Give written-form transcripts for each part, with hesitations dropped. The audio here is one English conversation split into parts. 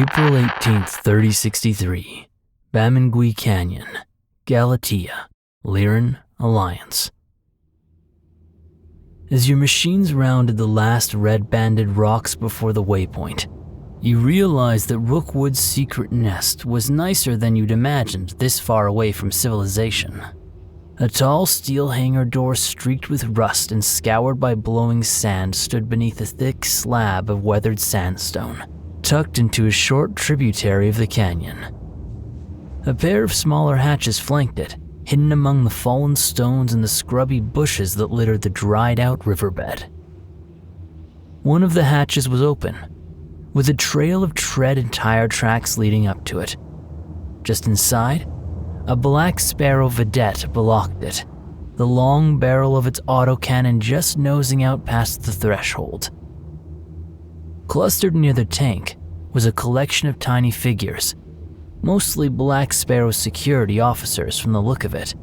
April 18th, 3063. Bamingui Canyon, Galatea, Lyran Alliance. As your machines rounded the last red-banded rocks before the waypoint, you realized that Rookwood's secret nest was nicer than you'd imagined this far away from civilization. A tall steel hangar door streaked with rust and scoured by blowing sand stood beneath a thick slab of weathered sandstone, tucked into a short tributary of the canyon. A pair of smaller hatches flanked it, hidden among the fallen stones and the scrubby bushes that littered the dried-out riverbed. One of the hatches was open, with a trail of tread and tire tracks leading up to it. Just inside, a Black Sparrow Vedette blocked it, the long barrel of its autocannon just nosing out past the threshold. Clustered near the tank was a collection of tiny figures, mostly Black Sparrow security officers from the look of it.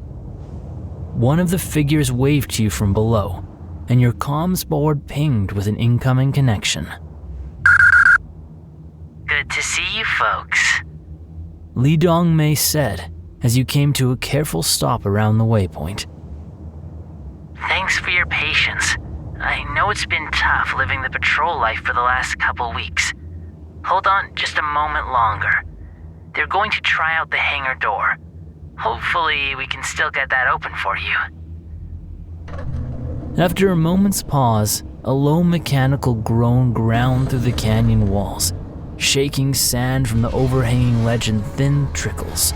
One of the figures waved to you from below, and your comms board pinged with an incoming connection. Good to see you folks, Li Dongmei said as you came to a careful stop around the waypoint. Thanks for your patience. I know it's been tough living the patrol life for the last couple weeks. Hold on just a moment longer. They're going to try out the hangar door. Hopefully we can still get that open for you. After a moment's pause, a low mechanical groan ground through the canyon walls, shaking sand from the overhanging ledge in thin trickles.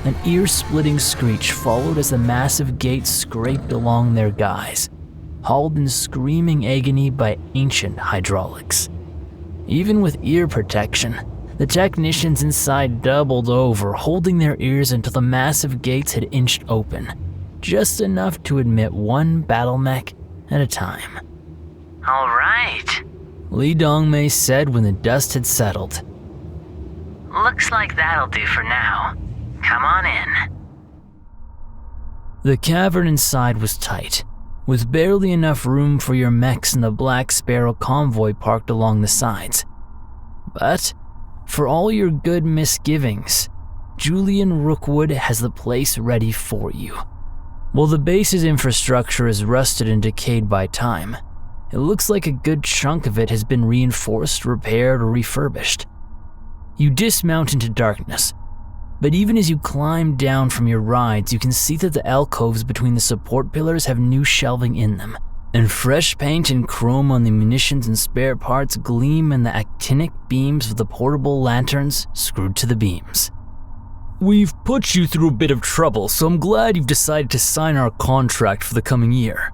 An ear-splitting screech followed as the massive gates scraped along their guys, hauled in screaming agony by ancient hydraulics. Even with ear protection, the technicians inside doubled over, holding their ears until the massive gates had inched open, just enough to admit one battle mech at a time. All right, Li Dongmei said when the dust had settled. Looks like that'll do for now. Come on in. The cavern inside was tight, with barely enough room for your mechs and the Black Sparrow convoy parked along the sides. But, for all your good misgivings, Julian Rookwood has the place ready for you. While the base's infrastructure is rusted and decayed by time, it looks like a good chunk of it has been reinforced, repaired, or refurbished. You dismount into darkness, but even as you climb down from your rides, you can see that the alcoves between the support pillars have new shelving in them, and fresh paint and chrome on the munitions and spare parts gleam in the actinic beams of the portable lanterns screwed to the beams. We've put you through a bit of trouble, so I'm glad you've decided to sign our contract for the coming year,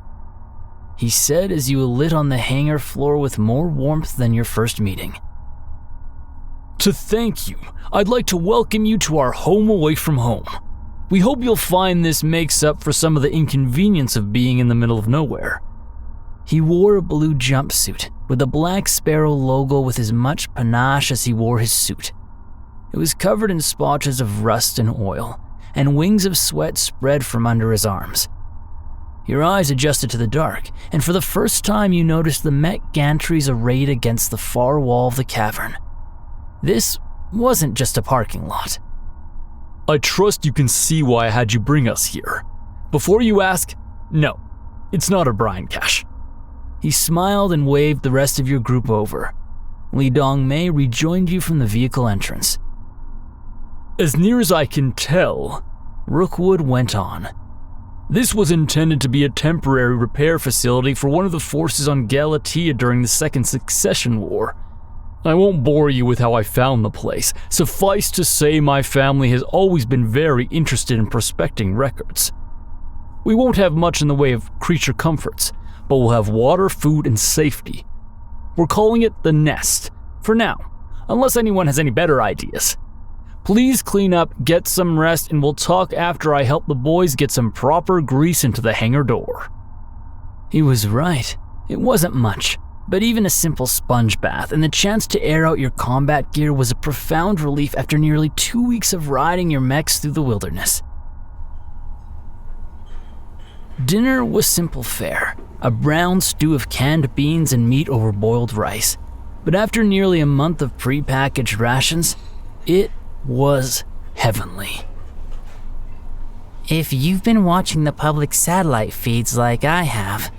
he said as you lit on the hangar floor with more warmth than your first meeting. To thank you, I'd like to welcome you to our home away from home. We hope you'll find this makes up for some of the inconvenience of being in the middle of nowhere. He wore a blue jumpsuit with a Black Sparrow logo with as much panache as he wore his suit. It was covered in splotches of rust and oil, and wings of sweat spread from under his arms. Your eyes adjusted to the dark, and for the first time you noticed the mech gantries arrayed against the far wall of the cavern. This wasn't just a parking lot. I trust you can see why I had you bring us here. Before you ask, no, it's not a Brian cache. He smiled and waved the rest of your group over. Li Dongmei rejoined you from the vehicle entrance. As near as I can tell, Rookwood went on, this was intended to be a temporary repair facility for one of the forces on Galatea during the Second Succession War. I won't bore you with how I found the place. Suffice to say, my family has always been very interested in prospecting records. We won't have much in the way of creature comforts, but we'll have water, food, and safety. We're calling it the Nest, for now, unless anyone has any better ideas. Please clean up, get some rest, and we'll talk after I help the boys get some proper grease into the hangar door. He was right. It wasn't much, but even a simple sponge bath and the chance to air out your combat gear was a profound relief after nearly 2 weeks of riding your mechs through the wilderness. Dinner was simple fare, a brown stew of canned beans and meat over boiled rice. But after nearly a month of pre-packaged rations, it was heavenly. If you've been watching the public satellite feeds like I have,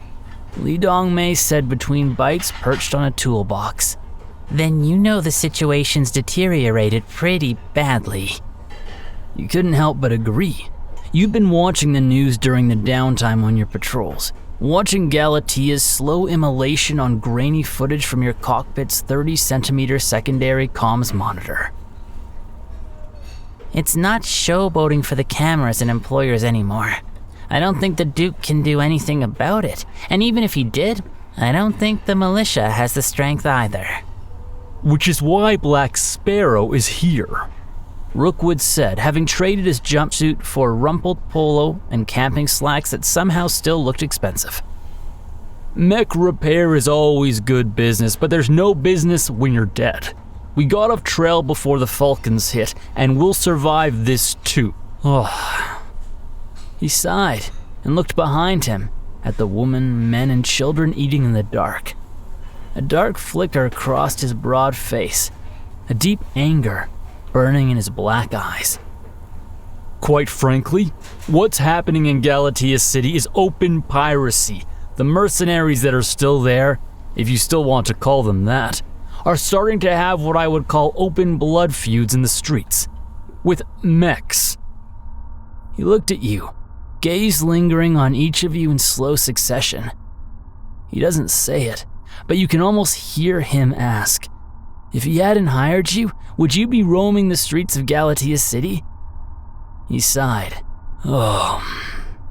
Li Dongmei said between bites perched on a toolbox, then you know the situation's deteriorated pretty badly. You couldn't help but agree. You've been watching the news during the downtime on your patrols, watching Galatia's slow immolation on grainy footage from your cockpit's 30-centimeter secondary comms monitor. It's not showboating for the cameras and employers anymore. I don't think the Duke can do anything about it, and even if he did, I don't think the militia has the strength either. Which is why Black Sparrow is here, Rookwood said, having traded his jumpsuit for a rumpled polo and camping slacks that somehow still looked expensive. Mech repair is always good business, but there's no business when you're dead. We got off trail before the Falcons hit, and we'll survive this too. Oh. He sighed and looked behind him at the women, men, and children eating in the dark. A dark flicker crossed his broad face, a deep anger burning in his black eyes. Quite frankly, what's happening in Galatea City is open piracy. The mercenaries that are still there, if you still want to call them that, are starting to have what I would call open blood feuds in the streets, with mechs. He looked at you, gaze lingering on each of you in slow succession. He doesn't say it, but you can almost hear him ask, if he hadn't hired you, would you be roaming the streets of Galatea City? He sighed. Oh,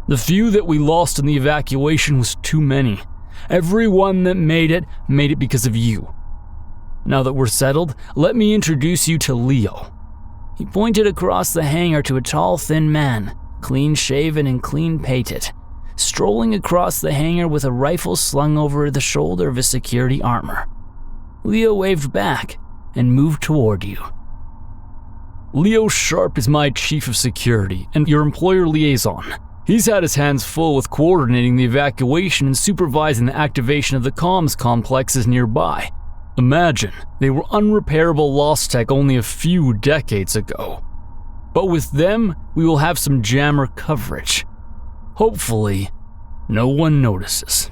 the few that we lost in the evacuation was too many. Everyone that made it because of you. Now that we're settled, let me introduce you to Leo. He pointed across the hangar to a tall, thin man, clean-shaven and clean-pated, strolling across the hangar with a rifle slung over the shoulder of his security armor. Leo waved back and moved toward you. Leo Sharp is my chief of security and your employer liaison. He's had his hands full with coordinating the evacuation and supervising the activation of the comms complexes nearby. Imagine, they were unrepairable lost tech only a few decades ago. But with them, we will have some jammer coverage. Hopefully, no one notices.